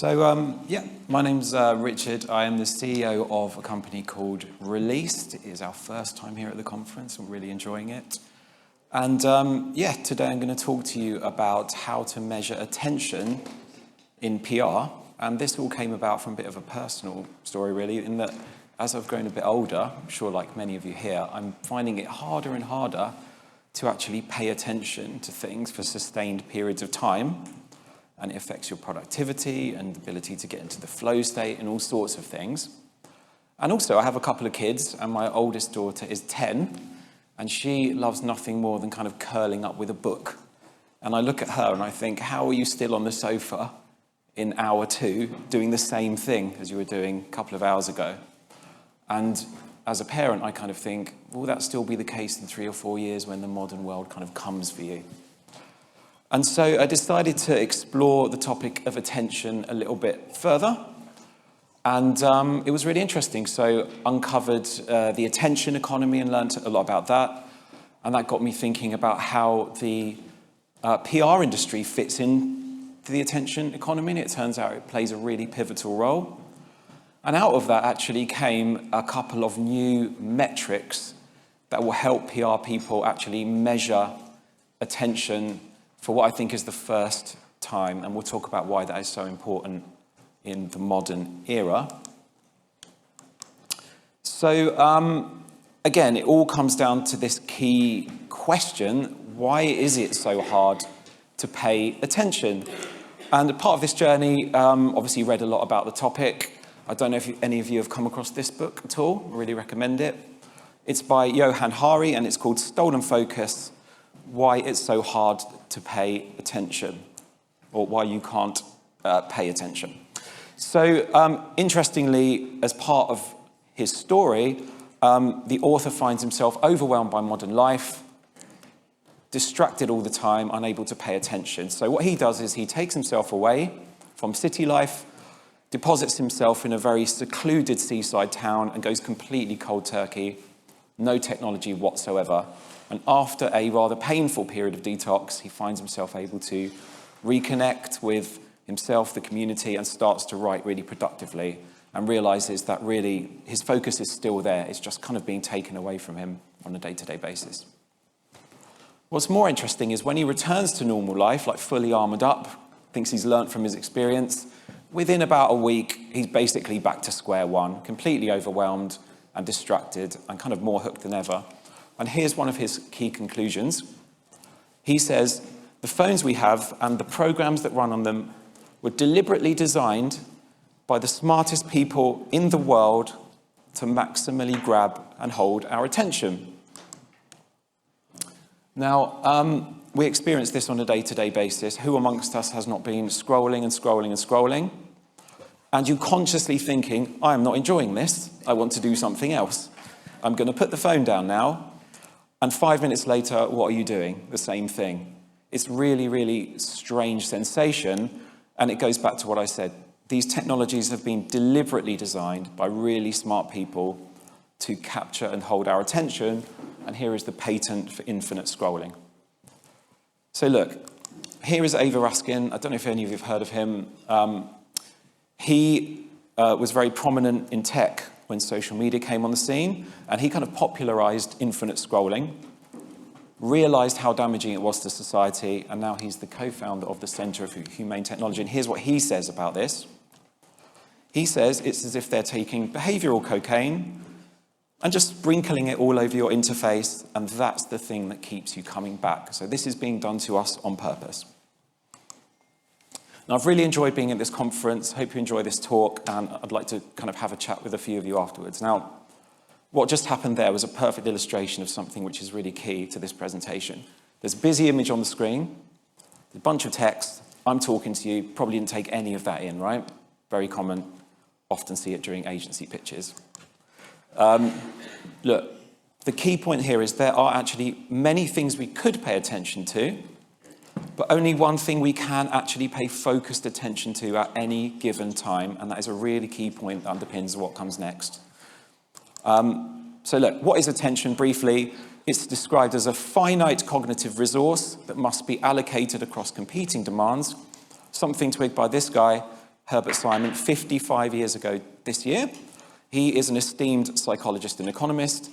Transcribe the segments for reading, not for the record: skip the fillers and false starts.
Yeah, my name's Richard. I am the CEO of a company called Released. It is our first time here at the conference. I'm really enjoying it. And yeah, today I'm going to talk to you about how to measure attention in PR. And this all came about from a bit of a personal story, really, in that as I've grown a bit older, I'm sure like many of you here, I'm finding it harder and harder to actually pay attention to things for sustained periods of time. And it affects your productivity and ability to get into the flow state and all sorts of things. And also, I have a couple of kids, and my oldest daughter is 10, and she loves nothing more than kind of curling up with a book. And I look at her and I think, how are you still on the sofa in hour 2 doing the same thing as you were doing a couple of hours ago? And as a parent, I kind of think, will that still be the case in 3 or 4 years when the modern world kind of comes for you? And so I decided to explore the topic of attention a little bit further. And it was really interesting. So uncovered the attention economy and learned a lot about that. And that got me thinking about how the PR industry fits into the attention economy. And it turns out it plays a really pivotal role. And out of that actually came a couple of new metrics that will help PR people actually measure attention for what I think is the first time, and we'll talk about why that is so important in the modern era. So again, it all comes down to this key question: why is it so hard to pay attention? And part of this journey, obviously read a lot about the topic. I don't know if any of you have come across this book at all. I really recommend it. It's by Johann Hari, and it's called Stolen Focus: Why It's So Hard to Pay Attention, or Why You Can't Pay Attention. So interestingly, as part of his story, the author finds himself overwhelmed by modern life, distracted all the time, unable to pay attention. So what he does is he takes himself away from city life, deposits himself in a very secluded seaside town, and goes completely cold turkey, no technology whatsoever. And after a rather painful period of detox, he finds himself able to reconnect with himself, the community, and starts to write really productively, and realizes that really his focus is still there. It's just kind of being taken away from him on a day-to-day basis. What's more interesting is when he returns to normal life, like fully armored up, thinks he's learnt from his experience, within about a week, he's basically back to square one, completely overwhelmed and distracted and kind of more hooked than ever. And here's one of his key conclusions. He says, the phones we have and the programs that run on them were deliberately designed by the smartest people in the world to maximally grab and hold our attention. Now, we experience this on a day-to-day basis. Who amongst us has not been scrolling and scrolling and scrolling? And you consciously thinking, I am not enjoying this. I want to do something else. I'm going to put the phone down now. And 5 minutes later, what are you doing? The same thing. It's really, really strange sensation. And it goes back to what I said. These technologies have been deliberately designed by really smart people to capture and hold our attention. And here is the patent for infinite scrolling. So look, here is Ava Raskin. I don't know if any of you have heard of him. He was very prominent in tech when social media came on the scene, and he kind of popularized infinite scrolling, realized how damaging it was to society, and now he's the co-founder of the Center for Humane Technology. And here's what he says about this. He says it's as if they're taking behavioral cocaine and just sprinkling it all over your interface, and that's the thing that keeps you coming back. So this is being done to us on purpose. Now, I've really enjoyed being at this conference. Hope you enjoy this talk, and I'd like to kind of have a chat with a few of you afterwards. Now, what just happened there was a perfect illustration of something which is really key to this presentation. There's a busy image on the screen, a bunch of text. I'm talking to you, probably didn't take any of that in, right? Very common, often see it during agency pitches. Look, the key point here is there are actually many things we could pay attention to, but only one thing we can actually pay focused attention to at any given time, and that is a really key point that underpins what comes next. So look, what is attention briefly? It's described as a finite cognitive resource that must be allocated across competing demands. Something twigged by this guy, Herbert Simon, 55 years ago this year. He is an esteemed psychologist and economist,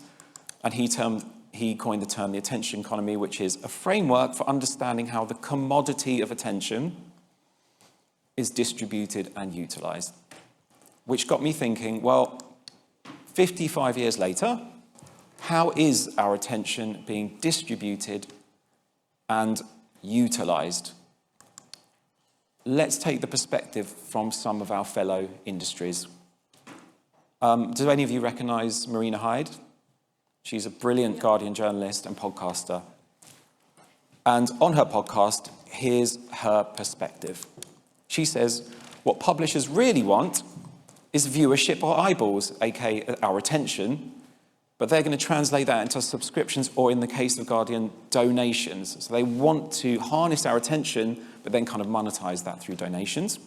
and he coined the term the attention economy, which is a framework for understanding how the commodity of attention is distributed and utilized. Which got me thinking, well, 55 years later, how is our attention being distributed and utilized? Let's take the perspective from some of our fellow industries. Do any of you recognize Marina Hyde? She's a brilliant Guardian journalist and podcaster. And on her podcast, here's her perspective. She says, what publishers really want is viewership or eyeballs, aka our attention, but they're going to translate that into subscriptions or, in the case of Guardian, donations. So they want to harness our attention, but then kind of monetize that through donations.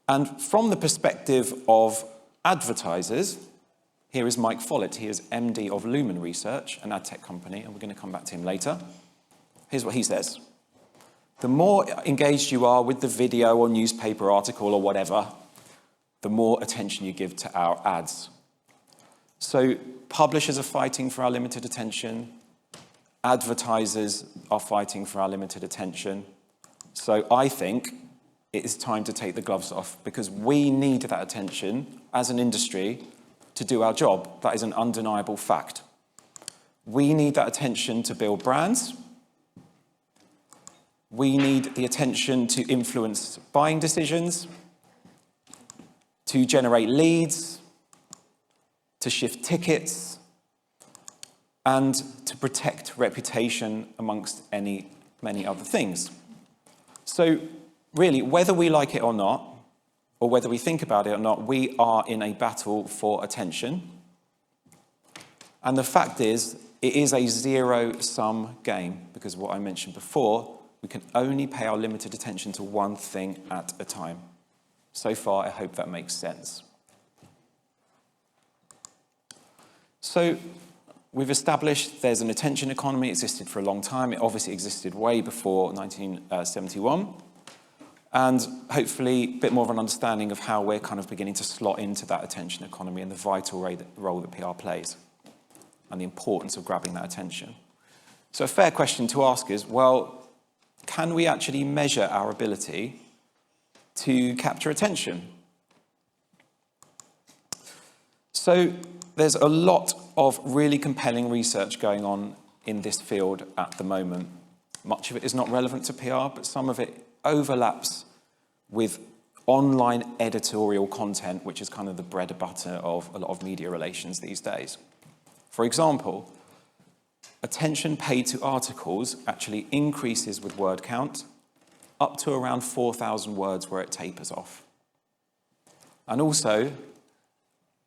And from the perspective of advertisers, here is Mike Follett. He is MD of Lumen Research, an ad tech company, and we're going to come back to him later. Here's what he says. The more engaged you are with the video or newspaper article or whatever, the more attention you give to our ads. So publishers are fighting for our limited attention. Advertisers are fighting for our limited attention. So I think it is time to take the gloves off, because we need that attention as an industry to do our job. That is an undeniable fact. We need that attention to build brands. We need the attention to influence buying decisions, to generate leads, to shift tickets, and to protect reputation amongst many other things. So really, whether we like it or not, or whether we think about it or not, we are in a battle for attention. And the fact is, it is a zero-sum game, because what I mentioned before, we can only pay our limited attention to one thing at a time. So far, I hope that makes sense. So we've established there's an attention economy. It existed for a long time. It obviously existed way before 1971. And hopefully a bit more of an understanding of how we're kind of beginning to slot into that attention economy and the vital role that PR plays and the importance of grabbing that attention. So a fair question to ask is, well, can we actually measure our ability to capture attention? So there's a lot of really compelling research going on in this field at the moment. Much of it is not relevant to PR, but some of it overlaps with online editorial content, which is kind of the bread and butter of a lot of media relations these days. For example, attention paid to articles actually increases with word count up to around 4,000 words where it tapers off. And also,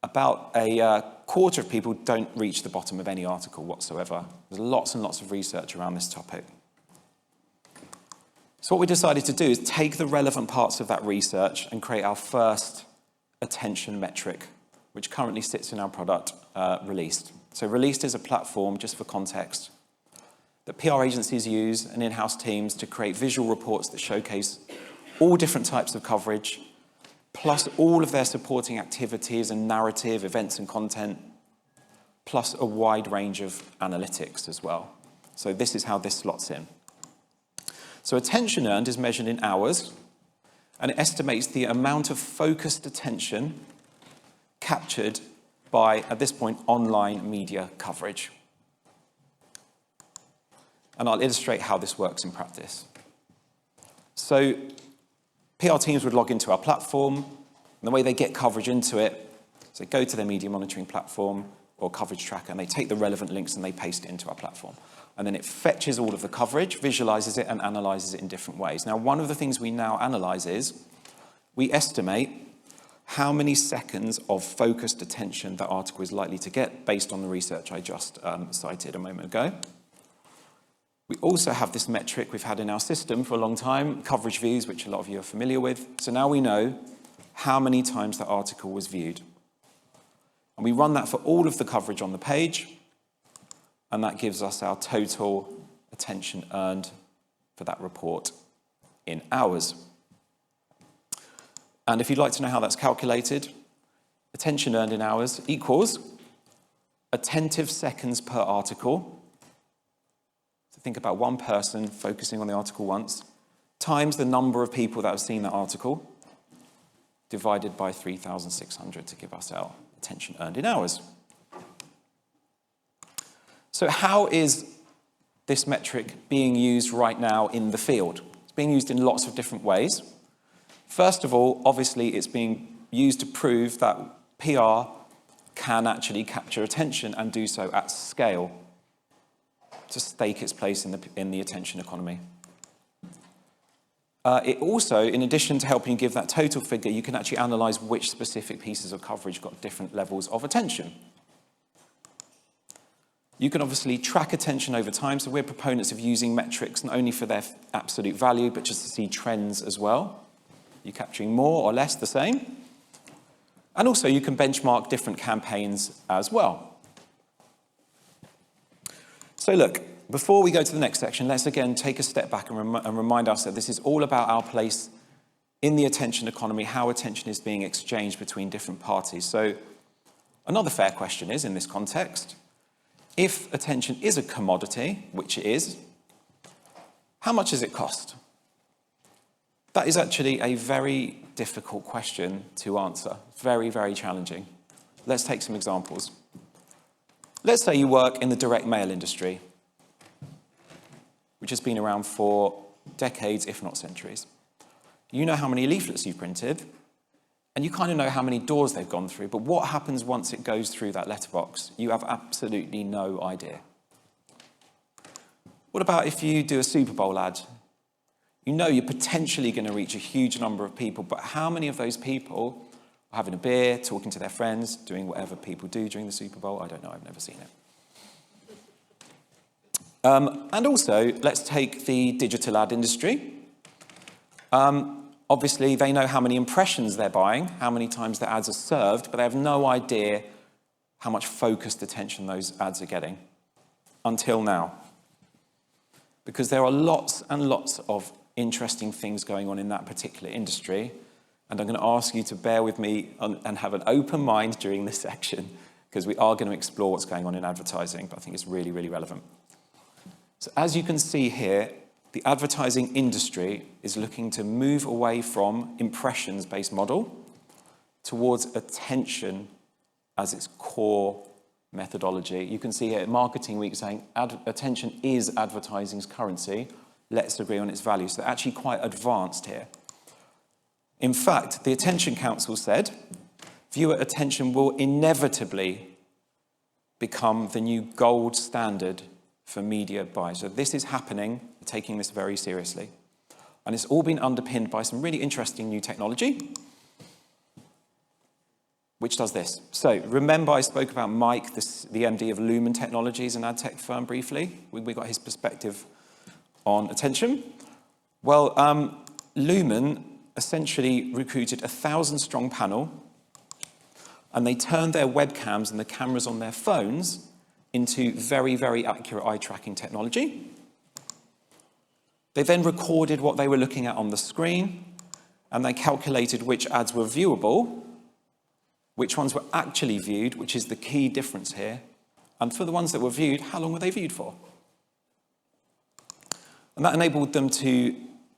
about a quarter of people don't reach the bottom of any article whatsoever. There's lots and lots of research around this topic. So what we decided to do is take the relevant parts of that research and create our first attention metric, which currently sits in our product, Released. So Released is a platform, just for context, that PR agencies use and in-house teams to create visual reports that showcase all different types of coverage, plus all of their supporting activities and narrative, events and content, plus a wide range of analytics as well. So this is how this slots in. So attention earned is measured in hours, and it estimates the amount of focused attention captured by, at this point, online media coverage. And I'll illustrate how this works in practice. So PR teams would log into our platform, and the way they get coverage into it, so they go to their media monitoring platform or coverage tracker, and they take the relevant links and they paste it into our platform. And then it fetches all of the coverage, visualizes it, and analyzes it in different ways. Now, one of the things we now analyze is we estimate how many seconds of focused attention that article is likely to get based on the research I just cited a moment ago. We also have this metric we've had in our system for a long time, coverage views, which a lot of you are familiar with. So now we know how many times that article was viewed. And we run that for all of the coverage on the page, and that gives us our total attention earned for that report in hours. And if you'd like to know how that's calculated, attention earned in hours equals attentive seconds per article. So think about one person focusing on the article once, times the number of people that have seen that article, divided by 3,600 to give us our attention earned in hours. So how is this metric being used right now in the field? It's being used in lots of different ways. First of all, obviously, it's being used to prove that PR can actually capture attention and do so at scale to stake its place in the attention economy. It also, in addition to helping you give that total figure, you can actually analyse which specific pieces of coverage got different levels of attention. You can obviously track attention over time, so we're proponents of using metrics not only for their absolute value, but just to see trends as well. You're capturing more or less the same. And also you can benchmark different campaigns as well. So look, before we go to the next section, let's again take a step back and remind ourselves that this is all about our place in the attention economy, how attention is being exchanged between different parties. So another fair question is, in this context, if attention is a commodity, which it is, how much does it cost? That is actually a very difficult question to answer. Very, very challenging. Let's take some examples. Let's say you work in the direct mail industry, which has been around for decades, if not centuries. You know how many leaflets you've printed, and you kind of know how many doors they've gone through, but what happens once it goes through that letterbox? You have absolutely no idea. What about if you do a Super Bowl ad? You know you're potentially going to reach a huge number of people, but how many of those people are having a beer, talking to their friends, doing whatever people do during the Super Bowl? I don't know, I've never seen it. And also, let's take the digital ad industry. Obviously, they know how many impressions they're buying, how many times their ads are served, but they have no idea how much focused attention those ads are getting until now. Because there are lots and lots of interesting things going on in that particular industry, and I'm going to ask you to bear with me and have an open mind during this section, because we are going to explore what's going on in advertising, but I think it's really, really relevant. So as you can see here, the advertising industry is looking to move away from impressions-based model towards attention as its core methodology. You can see here at Marketing Week saying attention is advertising's currency. Let's agree on its value. So they're actually quite advanced here. In fact, the Attention Council said viewer attention will inevitably become the new gold standard for media buys. So this is happening, we're taking this very seriously. And it's all been underpinned by some really interesting new technology, which does this. So remember I spoke about Mike, the MD of Lumen Technologies, an ad tech firm, briefly. We got his perspective on attention. Well, Lumen essentially recruited a 1,000-strong panel, and they turned their webcams and the cameras on their phones into very, very accurate eye tracking technology. They then recorded what they were looking at on the screen, and they calculated which ads were viewable, which ones were actually viewed, which is the key difference here, and for the ones that were viewed, how long were they viewed for? And that enabled them to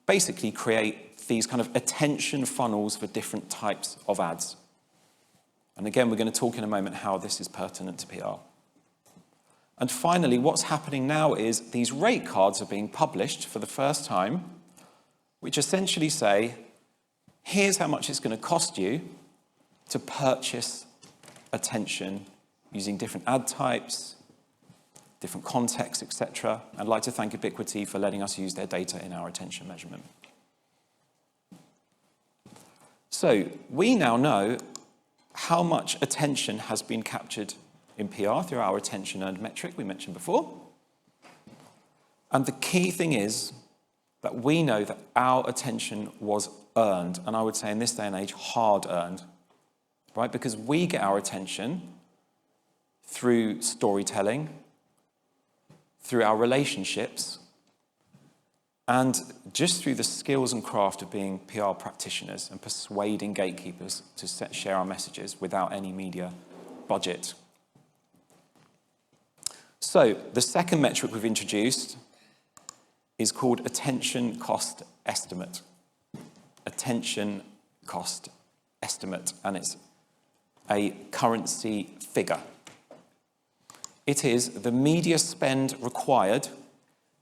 basically create these kind of attention funnels for different types of ads. And again, we're going to talk in a moment how this is pertinent to PR. And finally, what's happening now is these rate cards are being published for the first time, which essentially say, here's how much it's going to cost you to purchase attention using different ad types, different contexts, etc. I'd like to thank Ubiquity for letting us use their data in our attention measurement. So we now know how much attention has been captured in PR through our attention earned metric we mentioned before. And the key thing is that we know that our attention was earned, and I would say in this day and age, hard earned, right? Because we get our attention through storytelling, through our relationships, and just through the skills and craft of being PR practitioners and persuading gatekeepers to share our messages without any media budget. So the second metric we've introduced is called attention cost estimate. Attention cost estimate, and it's a currency figure. It is the media spend required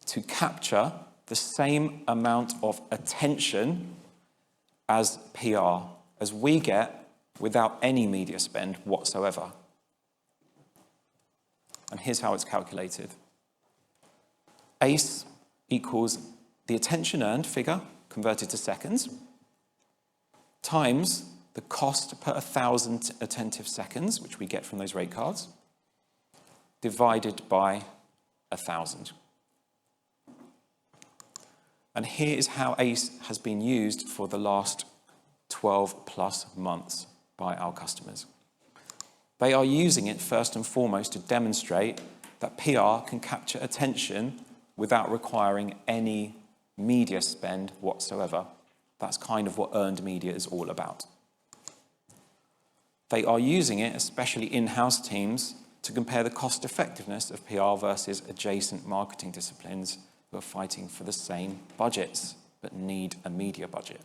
to capture the same amount of attention as PR as we get without any media spend whatsoever. And here's how it's calculated. ACE equals the attention earned figure converted to seconds times the cost per 1,000 attentive seconds, which we get from those rate cards, divided by 1,000. And here is how ACE has been used for the last 12 plus months by our customers. They are using it first and foremost to demonstrate that PR can capture attention without requiring any media spend whatsoever. That's kind of what earned media is all about. They are using it, especially in-house teams, to compare the cost effectiveness of PR versus adjacent marketing disciplines who are fighting for the same budgets but need a media budget.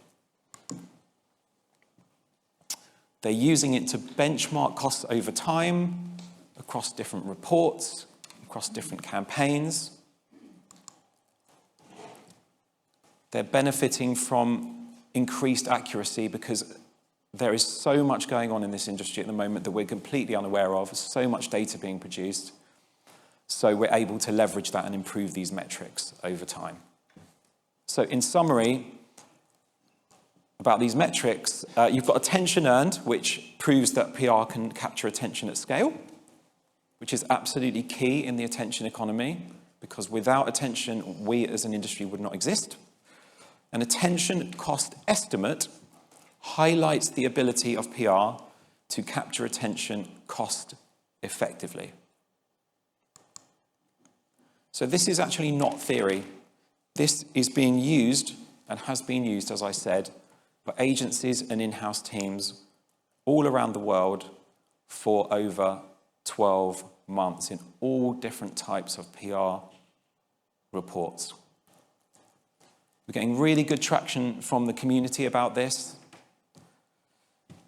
They're using it to benchmark costs over time, across different reports, across different campaigns. They're benefiting from increased accuracy because there is so much going on in this industry at the moment that we're completely unaware of, so much data being produced. So we're able to leverage that and improve these metrics over time. So in summary, about these metrics, you've got attention earned, which proves that PR can capture attention at scale, which is absolutely key in the attention economy, because without attention, we as an industry would not exist. An attention cost estimate highlights the ability of PR to capture attention cost effectively. So this is actually not theory. This is being used and has been used, as I said, by agencies and in-house teams all around the world for over 12 months in all different types of PR reports. We're getting really good traction from the community about this.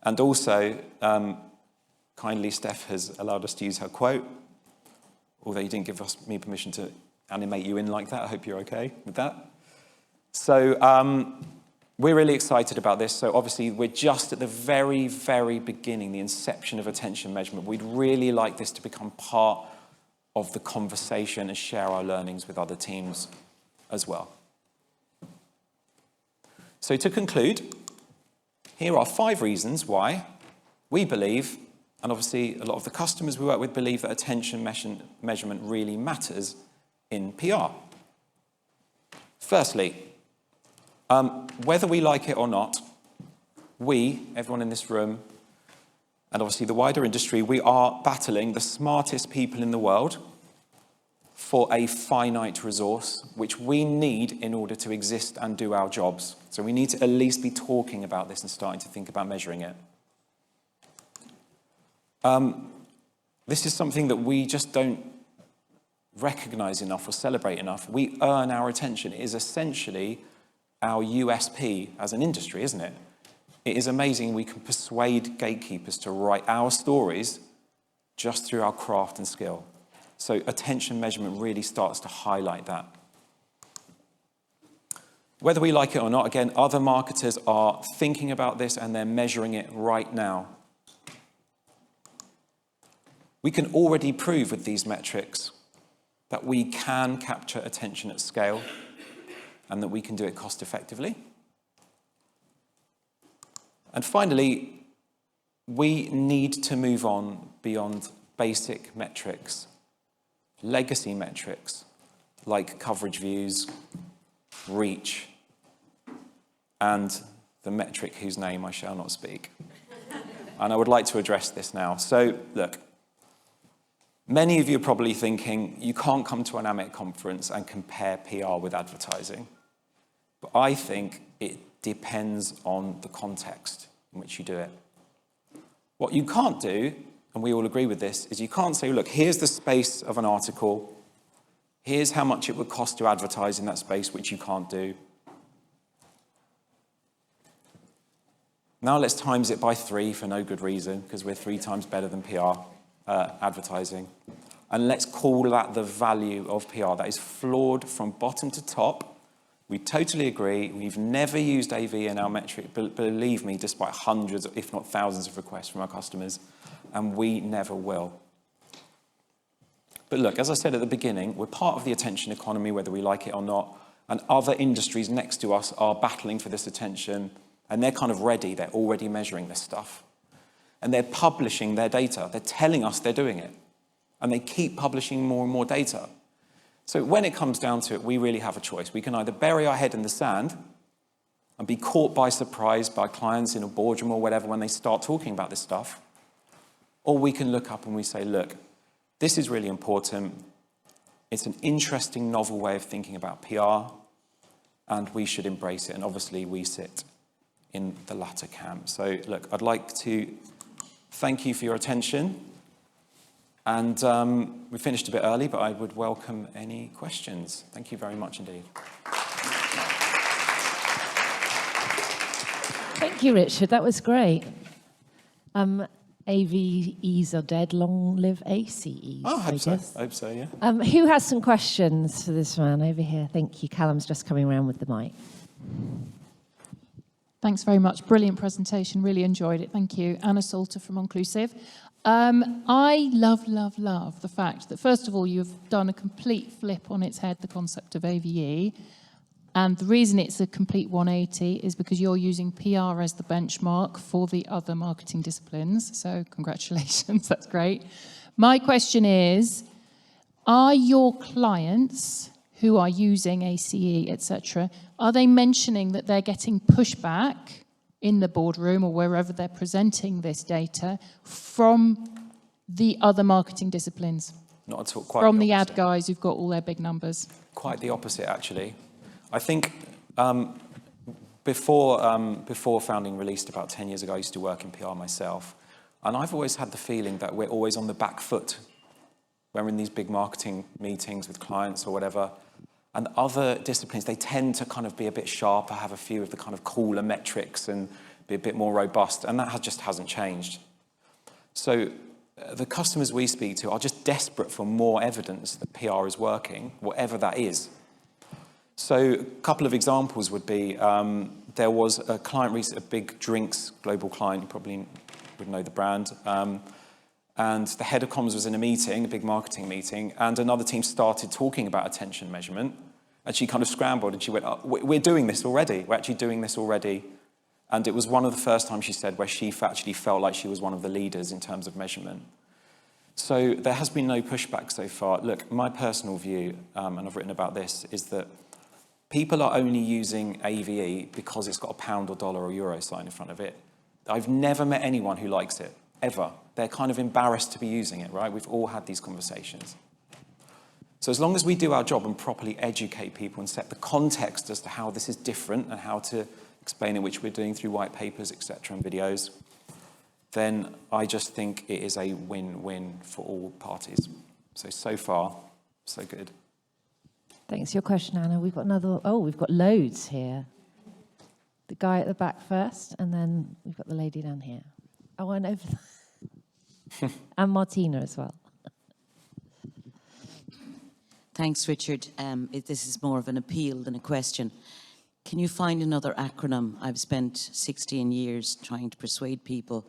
And also, kindly, Steph has allowed us to use her quote, although you didn't give me permission to animate you in like that. I hope you're okay with that. So we're really excited about this. So obviously, we're just at the very, very beginning, the inception of attention measurement. We'd really like this to become part of the conversation and share our learnings with other teams as well. So to conclude, here are 5 reasons why we believe, and obviously a lot of the customers we work with believe, that attention measurement really matters in PR. Firstly, whether we like it or not, we, everyone in this room, and obviously the wider industry, we are battling the smartest people in the world for a finite resource, which we need in order to exist and do our jobs. So we need to at least be talking about this and starting to think about measuring it. This is something that we just don't recognize enough or celebrate enough. We earn our attention. It is essentially our USP as an industry, isn't it? It is amazing we can persuade gatekeepers to write our stories just through our craft and skill. So attention measurement really starts to highlight that. Whether we like it or not, again, other marketers are thinking about this and they're measuring it right now. We can already prove with these metrics that we can capture attention at scale and that we can do it cost effectively. And finally, we need to move on beyond basic metrics, legacy metrics like coverage views, reach, and the metric whose name I shall not speak. And I would like to address this now. So, look, many of you are probably thinking, you can't come to an AMEC conference and compare PR with advertising. But I think it depends on the context in which you do it. What you can't do, and we all agree with this, is you can't say, look, here's the space of an article, here's how much it would cost to advertise in that space, which you can't do. Now let's times it by 3 for no good reason, because we're 3 times better than PR advertising. And let's call that the value of PR. That is flawed from bottom to top. We totally agree. We've never used AV in our metric, believe me, despite hundreds, if not thousands of requests from our customers, and we never will. But look, as I said at the beginning, we're part of the attention economy, whether we like it or not, and other industries next to us are battling for this attention. And they're kind of ready, they're already measuring this stuff. And they're publishing their data. They're telling us they're doing it. And they keep publishing more and more data. So when it comes down to it, we really have a choice. We can either bury our head in the sand and be caught by surprise by clients in a boardroom or whatever when they start talking about this stuff. Or we can look up and we say, look, this is really important. It's an interesting, novel way of thinking about PR, and we should embrace it. And obviously we sit in the latter camp. So look, I'd like to thank you for your attention. And we finished a bit early, but I would welcome any questions. Thank you very much indeed. Thank you, Richard. That was great. AVEs are dead. Long live ACEs. Oh, I hope so, yeah. Who has some questions for this man over here? Thank you. Callum's just coming around with the mic. Thanks very much. Brilliant presentation. Really enjoyed it. Thank you. Anna Salter from Inclusive. I love the fact that, first of all, you've done a complete flip on its head, the concept of AVE. And the reason it's a complete 180 is because you're using PR as the benchmark for the other marketing disciplines. So congratulations. That's great. My question is, are your clients who are using ACE, etc., are they mentioning that they're getting pushback in the boardroom or wherever they're presenting this data from the other marketing disciplines? Not at all. Quite from the ad guys who've got all their big numbers? Quite the opposite, actually. I think before Founding released about 10 years ago, I used to work in PR myself. And I've always had the feeling that we're always on the back foot when we're in these big marketing meetings with clients or whatever. And other disciplines, they tend to kind of be a bit sharper, have a few of the kind of cooler metrics and be a bit more robust. And that just hasn't changed. So the customers we speak to are just desperate for more evidence that PR is working, whatever that is. So a couple of examples would be, there was a client recently, a big drinks global client, you probably would know the brand, and the head of comms was in a meeting, a big marketing meeting, and another team started talking about attention measurement, and she kind of scrambled and she went, oh, we're doing this already, we're actually doing this already. And it was one of the first times she said where she actually felt like she was one of the leaders in terms of measurement. So there has been no pushback so far. Look, my personal view, and I've written about this, is that people are only using AVE because it's got a pound or dollar or euro sign in front of it. I've never met anyone who likes it, ever. They're kind of embarrassed to be using it, right? We've all had these conversations. So as long as we do our job and properly educate people and set the context as to how this is different and how to explain it, which we're doing through white papers, etc., and videos, then I just think it is a win-win for all parties. So far, so good. Thanks for your question, Anna. We've got we've got loads here. The guy at the back first, and then we've got the lady down here. Oh, and over there. And Martina as well. Thanks, Richard. This is more of an appeal than a question. Can you find another acronym? I've spent 16 years trying to persuade people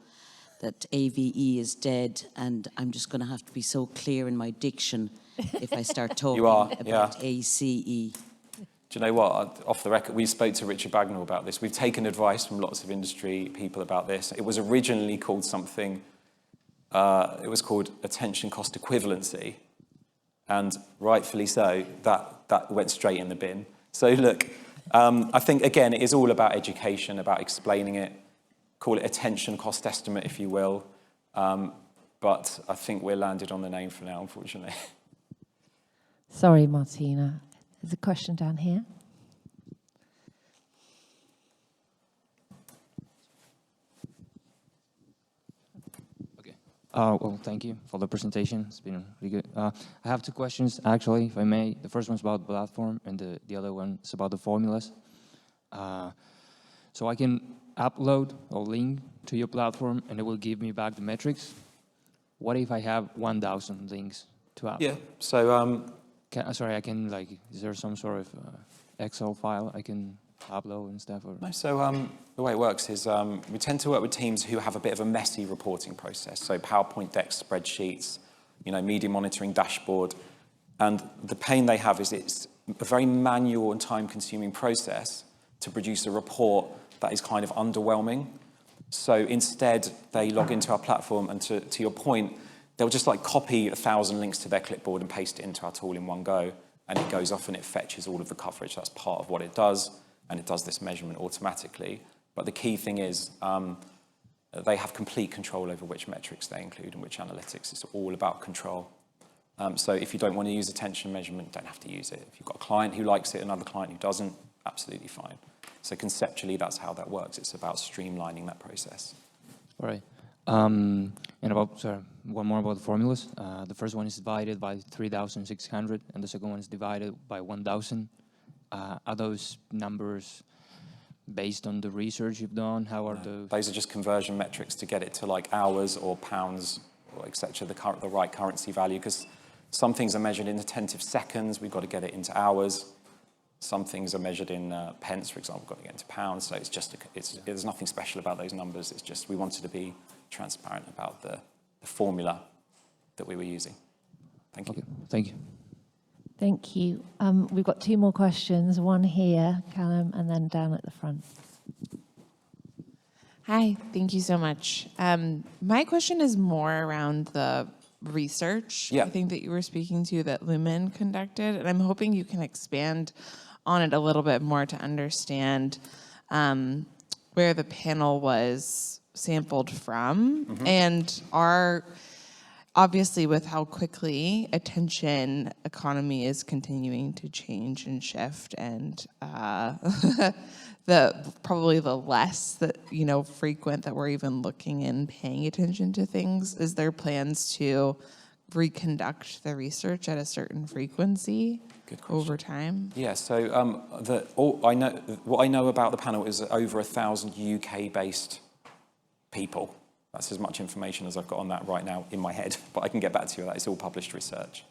that AVE is dead, and I'm just going to have to be so clear in my diction if I start talking about ACE. Do you know what? Off the record, we spoke to Richard Bagnall about this. We've taken advice from lots of industry people about this. It was originally called something, it was called attention cost equivalency. And rightfully so, that went straight in the bin. So look, I think, again, it is all about education, about explaining it. Call it attention cost estimate, if you will. But I think we're landed on the name for now, unfortunately. Sorry, Martina. There's a question down here. Well, thank you for the presentation. It's been really good. I have two questions, actually, if I may. The first one's about the platform, and the other one is about the formulas. So I can upload a link to your platform, and it will give me back the metrics. What if I have 1,000 links to upload? Yeah, so Sorry, I can, like, is there some sort of Excel file I can upload and stuff? Or? no, so the way it works is we tend to work with teams who have a bit of a messy reporting process. So PowerPoint decks, spreadsheets, media monitoring dashboard. And the pain they have is it's a very manual and time-consuming process to produce a report that is kind of underwhelming. So instead, they log into our platform, and to your point, they'll just like copy 1,000 links to their clipboard and paste it into our tool in one go, and it goes off and it fetches all of the coverage. That's part of what it does, and it does this measurement automatically. But the key thing is they have complete control over which metrics they include and which analytics. It's all about control. So if you don't want to use attention measurement, you don't have to use it. If you've got a client who likes it, another client who doesn't, absolutely fine. So conceptually, that's how that works. It's about streamlining that process. All right. And one more about the formulas. The first one is divided by 3,600, and the second one is divided by 1,000. Are those numbers based on the research you've done? How are those? Those are just conversion metrics to get it to like hours or pounds or et cetera, the right currency value, because some things are measured in attentive seconds. We've got to get it into hours. Some things are measured in pence, for example, we've got to get into pounds. So there's nothing special about those numbers. It's just we wanted to be transparent about the formula that we were using. Thank you. Okay, thank you. Thank you. We've got two more questions, one here, Callum, and then down at the front. Hi, thank you so much. My question is more around the research, Yeah. I think that you were speaking to that Lumen conducted, and I'm hoping you can expand on it a little bit more to understand where the panel was sampled from, and obviously with how quickly attention economy is continuing to change and shift, and probably the less that frequent that we're even looking and paying attention to things. Is there plans to reconduct the research at a certain frequency over time? Yeah, so what I know about the panel is that over 1,000 UK-based people. That's as much information as I've got on that right now in my head, but I can get back to you on that. It's all published research.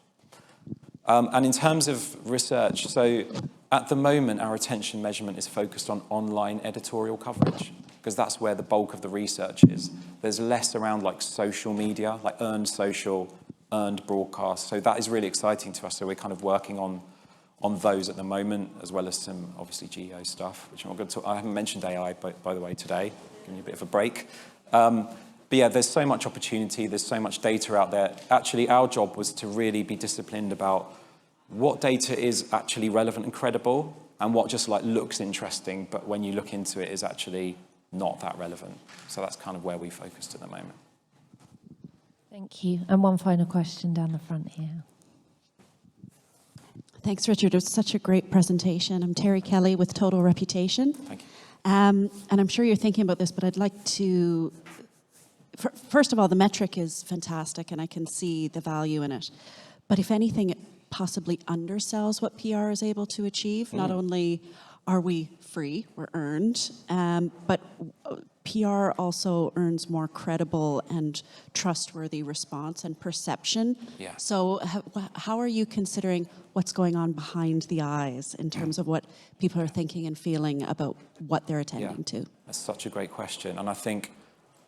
And in terms of research, so at the moment, our attention measurement is focused on online editorial coverage, because that's where the bulk of the research is. There's less around like social media, like earned social, earned broadcast. So that is really exciting to us. So we're kind of working on those at the moment, as well as some obviously geo stuff, which I'm not going to talk. I haven't mentioned AI, by the way, today. Giving you a bit of a break. But yeah, there's so much opportunity, there's so much data out there. Actually, our job was to really be disciplined about what data is actually relevant and credible, and what just like looks interesting, but when you look into it is actually not that relevant. So that's kind of where we focused at the moment. Thank you. And one final question down the front here. Thanks, Richard. It was such a great presentation. I'm Terry Kelly with Total Reputation. Thank you. And I'm sure you're thinking about this, but I'd like to... First of all, the metric is fantastic, and I can see the value in it. But if anything, it possibly undersells what PR is able to achieve. Not only are we free, we're earned, but PR also earns more credible and trustworthy response and perception. Yeah. So how are you considering what's going on behind the eyes in terms of what people are thinking and feeling about what they're attending to? That's such a great question. And I think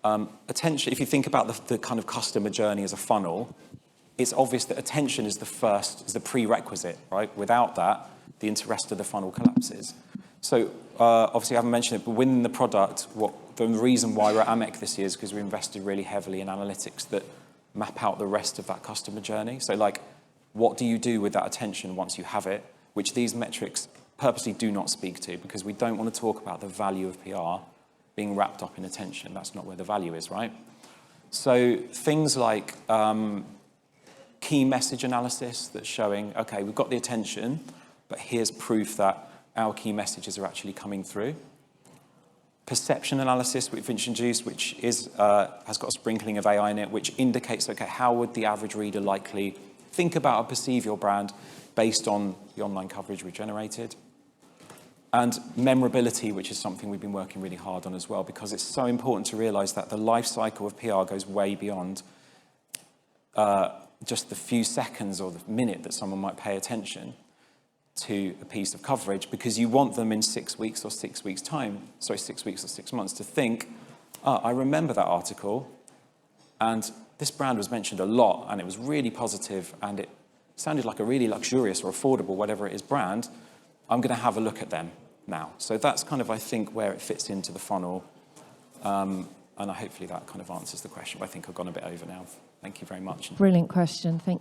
attention, if you think about the kind of customer journey as a funnel, it's obvious that attention is the prerequisite, right? Without that, the rest of the funnel collapses. So obviously I haven't mentioned it, but within the product, the reason why we're at AMEC this year is because we invested really heavily in analytics that map out the rest of that customer journey. So like, what do you do with that attention once you have it, which these metrics purposely do not speak to, because we don't want to talk about the value of PR being wrapped up in attention. That's not where the value is, right? So things like key message analysis that's showing, okay, we've got the attention, but here's proof that our key messages are actually coming through. perception analysis we've introduced, which is, has got a sprinkling of AI in it, which indicates, okay, how would the average reader likely think about or perceive your brand based on the online coverage we've generated. And memorability, which is something we've been working really hard on as well, because it's so important to realize that the life cycle of PR goes way beyond just the few seconds or the minute that someone might pay attention to a piece of coverage, because you want them in 6 weeks or 6 weeks' time, 6 weeks or 6 months, to think, I remember that article, and this brand was mentioned a lot, and it was really positive, and it sounded like a really luxurious or affordable, whatever it is, brand. I'm going to have a look at them now. So that's kind of, I think, where it fits into the funnel. And hopefully that kind of answers the question, but I think I've gone a bit over now. Thank you very much. Brilliant question. Thank you.